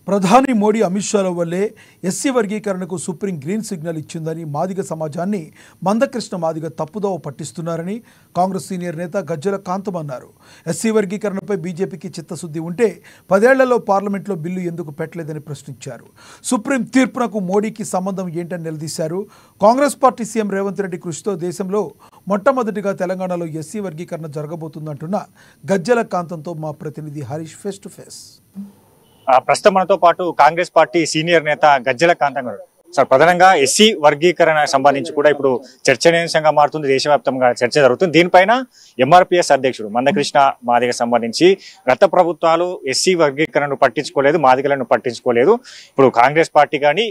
ప్రధాని మోడీ అమిత్ షాల వల్లే ఎస్సీ వర్గీకరణకు సుప్రీం గ్రీన్ సిగ్నల్ ఇచ్చిందని మాదిగ సమాజాన్ని మందకృష్ణ మాదిగ తప్పుదోవ పట్టిస్తున్నారని కాంగ్రెస్ సీనియర్ నేత గజ్జల కాంతం అన్నారు. ఎస్సీ వర్గీకరణపై బీజేపీకి చిత్తశుద్ధి ఉంటే 10 ఏళ్లలో పార్లమెంట్లో బిల్లు ఎందుకు పెట్టలేదని ప్రశ్నించారు. సుప్రీం తీర్పునకు మోడీకి సంబంధం ఏంటని నిలదీశారు. కాంగ్రెస్ పార్టీ సీఎం రేవంత్ రెడ్డి కృషితో దేశంలో మొట్టమొదటిగా తెలంగాణలో ఎస్సీ వర్గీకరణ జరగబోతుందంటున్న గజ్జల కాంతంతో మా ప్రతినిధి హరీష్ ఫేస్ టు ఫేస్. ప్రస్తుతం మనతో పాటు కాంగ్రెస్ పార్టీ సీనియర్ నేత గజ్జల కాంతం గారు. సార్, ప్రధానంగా ఎస్సీ వర్గీకరణ సంబంధించి కూడా ఇప్పుడు చర్చనీయాంశంగా మారుతుంది, దేశవ్యాప్తంగా చర్చ జరుగుతుంది. దీనిపైన ఎంఆర్పీఎస్ అధ్యక్షుడు మందకృష్ణ మాదిగ సంబంధించి గత ప్రభుత్వాలు ఎస్సీ వర్గీకరణను పట్టించుకోలేదు, మాదిగలను పట్టించుకోలేదు. ఇప్పుడు కాంగ్రెస్ పార్టీ కానీ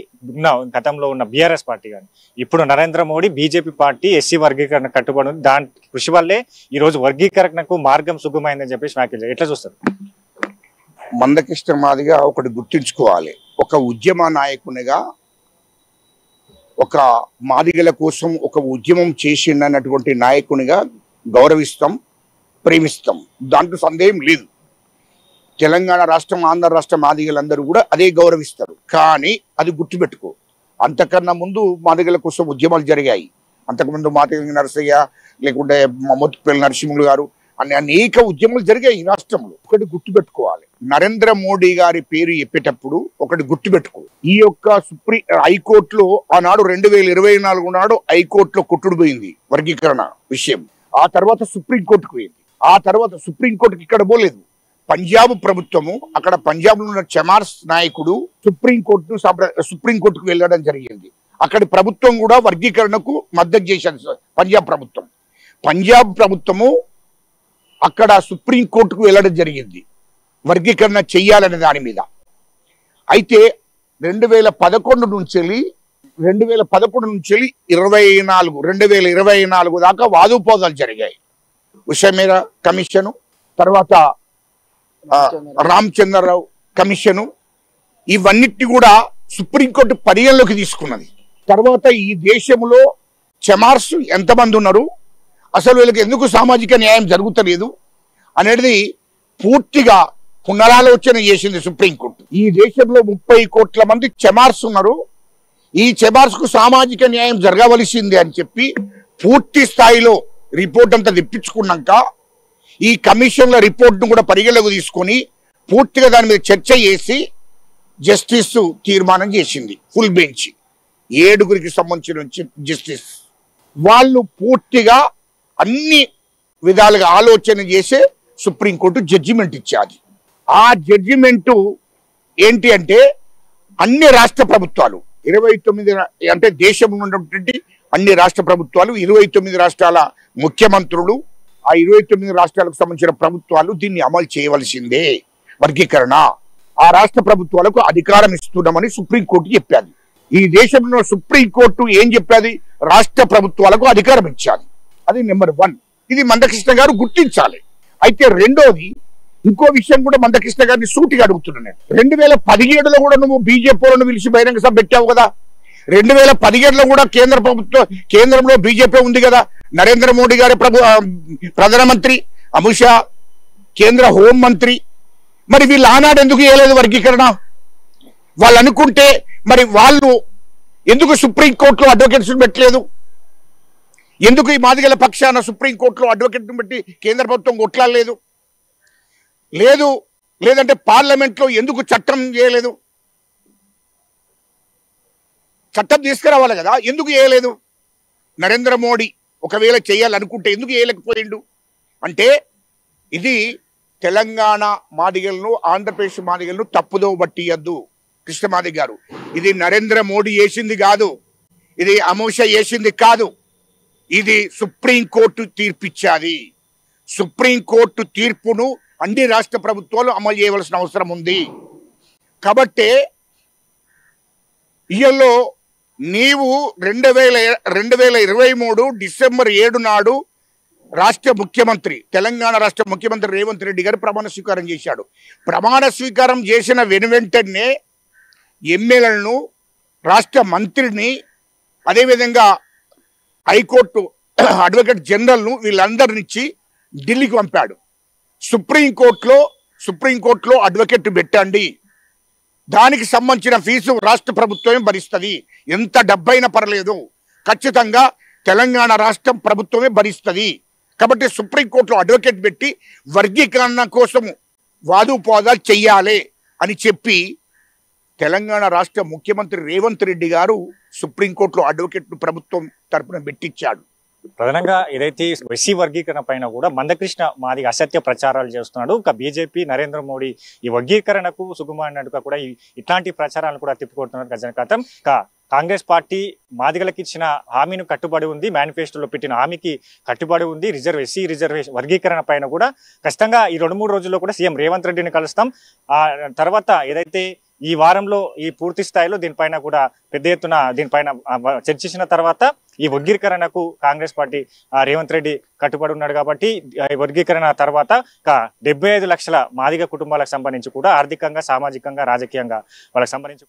గతంలో ఉన్న బీఆర్ఎస్ పార్టీ కానీ ఇప్పుడు Narendra Modi BJP party SC వర్గీకరణ కట్టుబడి ఉంది. దాని కృషి వల్లే ఈ రోజు వర్గీకరణకు మార్గం సుగమైందని చెప్పేసి వ్యాఖ్యలు ఎట్లా చూస్తారు? మందకృష్ణ మాదిగా ఒకటి గుర్తుంచుకోవాలి. ఒక ఉద్యమ నాయకునిగా ఒక మాదిగల కోసం ఒక ఉద్యమం చేసిండన్నటువంటి నాయకునిగా గౌరవిస్తాం, ప్రేమిస్తాం. దాంట్లో సందేహం లేదు. తెలంగాణ రాష్ట్రం, ఆంధ్ర రాష్ట్ర మాదిగలందరూ కూడా అదే గౌరవిస్తారు. కానీ అది గుర్తుపెట్టుకో, అంతకన్నా ముందు మాదిగల కోసం ఉద్యమాలు జరిగాయి. అంతకుముందు మాదిగ నరసయ్య లేకుంటే మోత్కుపల్లి నరసింహులు గారు అనేక ఉద్యమాలు జరిగాయి ఈ రాష్ట్రంలో. ఒకటి గుర్తుపెట్టుకోవాలి, నరేంద్ర మోడీ గారి పేరు చెప్పేటప్పుడు ఒకటి గుర్తుపెట్టుకో, ఈ యొక్క హైకోర్టులో ఆనాడు 2024 నాడు హైకోర్టులో కొట్టుడు పోయింది వర్గీకరణ విషయం. ఆ తర్వాత సుప్రీంకోర్టుకు పోయింది. ఆ తర్వాత సుప్రీంకోర్టుకి ఇక్కడ పోలేదు, పంజాబ్ ప్రభుత్వము, అక్కడ పంజాబ్ లో ఉన్న చమార్స్ నాయకుడు సుప్రీంకోర్టుకు వెళ్ళడం జరిగింది. అక్కడి ప్రభుత్వం కూడా వర్గీకరణకు మద్దతు చేశారు. పంజాబ్ ప్రభుత్వము అక్కడ సుప్రీంకోర్టుకు వెళ్ళడం జరిగింది వర్గీకరణ చెయ్యాలనే దాని మీద. అయితే 2011 నుంచి 2024 దాకా వాదోపవాదాలు జరిగాయి. ఉషమేర కమిషను, తర్వాత రామచంద్రరావు కమిషను, ఇవన్నిటి కూడా సుప్రీంకోర్టు పరిగణలోకి తీసుకున్నది. తర్వాత ఈ దేశంలో చమార్స్ ఎంతమంది ఉన్నారు, అసలు వీళ్ళకి ఎందుకు సామాజిక న్యాయం జరుగుతలేదు అనేది పూర్తిగా పునరాలోచన చేసింది సుప్రీంకోర్టు. ఈ దేశంలో 30 కోట్ల మంది చమార్స్ ఉన్నారు, ఈ చమార్స్ కు సామాజిక న్యాయం జరగవలసింది అని చెప్పి పూర్తి స్థాయిలో రిపోర్ట్ అంతా తెప్పించుకున్నాక ఈ కమిషన్ల రిపోర్ట్ను కూడా పరిగణలోకి తీసుకొని పూర్తిగా దాని మీద చర్చ చేసి జస్టిస్ తీర్మానం చేసింది. ఫుల్ బెంచ్ 7 సంబంధించిన జస్టిస్ వాళ్ళు పూర్తిగా అన్ని విధాలుగా ఆలోచన చేసే సుప్రీంకోర్టు జడ్జిమెంట్ ఇచ్చాది. ఆ జడ్జిమెంటు ఏంటి అంటే అన్ని రాష్ట్ర ప్రభుత్వాలు 29 అంటే దేశంలో ఉన్నటువంటి అన్ని రాష్ట్ర ప్రభుత్వాలు 29 రాష్ట్రాల ముఖ్యమంత్రులు, ఆ 29 రాష్ట్రాలకు సంబంధించిన ప్రభుత్వాలు దీన్ని అమలు చేయవలసిందే వర్గీకరణ. ఆ రాష్ట్ర ప్రభుత్వాలకు అధికారం ఇస్తున్నామని సుప్రీంకోర్టు చెప్పాది. ఈ దేశంలో సుప్రీంకోర్టు ఏం చెప్పాది? రాష్ట్ర ప్రభుత్వాలకు అధికారం ఇచ్చాది. అది నెంబర్ 1. ఇది మందకృష్ణ గారు గుర్తించాలి. అయితే రెండోది, ఇంకో విషయం కూడా మందకృష్ణ గారిని సూటిగా అడుగుతున్నాను. 2017లో కూడా నువ్వు బీజేపీలను పిలిచి బహిరంగ సభ పెట్టావు కదా. 2017లో కూడా కేంద్రంలో బీజేపీ ఉంది కదా. నరేంద్ర మోడీ గారి ప్రధానమంత్రి, అమిత్ షా కేంద్ర హోంమంత్రి. మరి వీళ్ళు ఆనాడు ఎందుకు చేయలేదు వర్గీకరణ? వాళ్ళు అనుకుంటే మరి వాళ్ళు ఎందుకు సుప్రీంకోర్టులో అడ్వకేట్స్ పెట్టలేదు? ఎందుకు ఈ మాదిగల పక్షాన సుప్రీంకోర్టులో అడ్వకేట్ను పెట్టి కేంద్ర ప్రభుత్వం కొట్లాడలేదు? లేదంటే పార్లమెంట్లో ఎందుకు చట్టం చేయలేదు? చట్టం తీసుకురావాలి కదా, ఎందుకు చేయలేదు? నరేంద్ర మోడీ ఒకవేళ చేయాలనుకుంటే ఎందుకు చేయలేకపోయిండు? అంటే ఇది తెలంగాణ మాదిగలను, ఆంధ్రప్రదేశ్ మాదిగలను తప్పుదో పట్టియద్దు కృష్ణమాది గారు. ఇది నరేంద్ర మోడీ చేసింది కాదు, ఇది అమిత్ షా చేసింది కాదు, ఇది సుప్రీంకోర్టు తీర్పిచ్చాది. సుప్రీంకోర్టు తీర్పును అన్ని రాష్ట్ర ప్రభుత్వాలు అమలు చేయవలసిన అవసరం ఉంది. కాబట్టి ఇయల్లో నీవు 2023 డిసెంబర్ 7 నాడు తెలంగాణ రాష్ట్ర ముఖ్యమంత్రి రేవంత్ రెడ్డి గారు ప్రమాణ స్వీకారం చేశాడు. ప్రమాణ స్వీకారం చేసిన వెంటనే ఎమ్మెల్యేలను, రాష్ట్ర మంత్రిని, అదేవిధంగా హైకోర్టు అడ్వకేట్ జనరల్ను వీళ్ళందరినిచ్చి ఢిల్లీకి పంపాడు. సుప్రీంకోర్టులో అడ్వకేట్ పెట్టండి, దానికి సంబంధించిన ఫీజు రాష్ట్ర ప్రభుత్వమే భరిస్తుంది. ఎంత డబ్బైనా పర్లేదు, ఖచ్చితంగా తెలంగాణ రాష్ట్రం ప్రభుత్వమే భరిస్తుంది. కాబట్టి సుప్రీంకోర్టులో అడ్వకేట్ పెట్టి వర్గీకరణ కోసం వాదుపోదాలు చెయ్యాలి అని చెప్పి తెలంగాణ రాష్ట్ర ముఖ్యమంత్రి రేవంత్ రెడ్డి గారు సుప్రీంకోర్టులో అడ్వకేట్ ప్రభుత్వం తరపున పెట్టించాడు. ప్రధానంగా ఏదైతే ఎస్సీ వర్గీకరణ పైన కూడా మందకృష్ణ మాదిగ అసత్య ప్రచారాలు చేస్తున్నాడు. ఇంకా బీజేపీ నరేంద్ర మోడీ ఈ వర్గీకరణకు సుకుమారినట్టుగా కూడా ఇట్లాంటి ప్రచారాలను కూడా తిప్పుకొడుతున్నారు. గజనకాంతం కాంగ్రెస్ పార్టీ మాదిగలకు ఇచ్చిన హామీని కట్టుబడి ఉంది, మేనిఫెస్టోలో పెట్టిన హామీకి కట్టుబడి ఉంది. ఎస్సీ రిజర్వేషన్ వర్గీకరణ పైన కూడా ఖచ్చితంగా ఈ 2-3 రోజుల్లో కూడా సీఎం రేవంత్ రెడ్డిని కలుస్తాం. ఆ తర్వాత ఏదైతే ఈ వారంలో ఈ పూర్తి స్థాయిలో దీనిపైన కూడా పెద్ద ఎత్తున దీనిపైన చర్చించిన తర్వాత ఈ వర్గీకరణకు కాంగ్రెస్ పార్టీ రేవంత్ రెడ్డి కట్టుబడి ఉన్నాడు. కాబట్టి వర్గీకరణ తర్వాత 75 లక్షల మాదిగ కుటుంబాలకు సంబంధించి కూడా ఆర్థికంగా, సామాజికంగా, రాజకీయంగా వాళ్ళకి సంబంధించి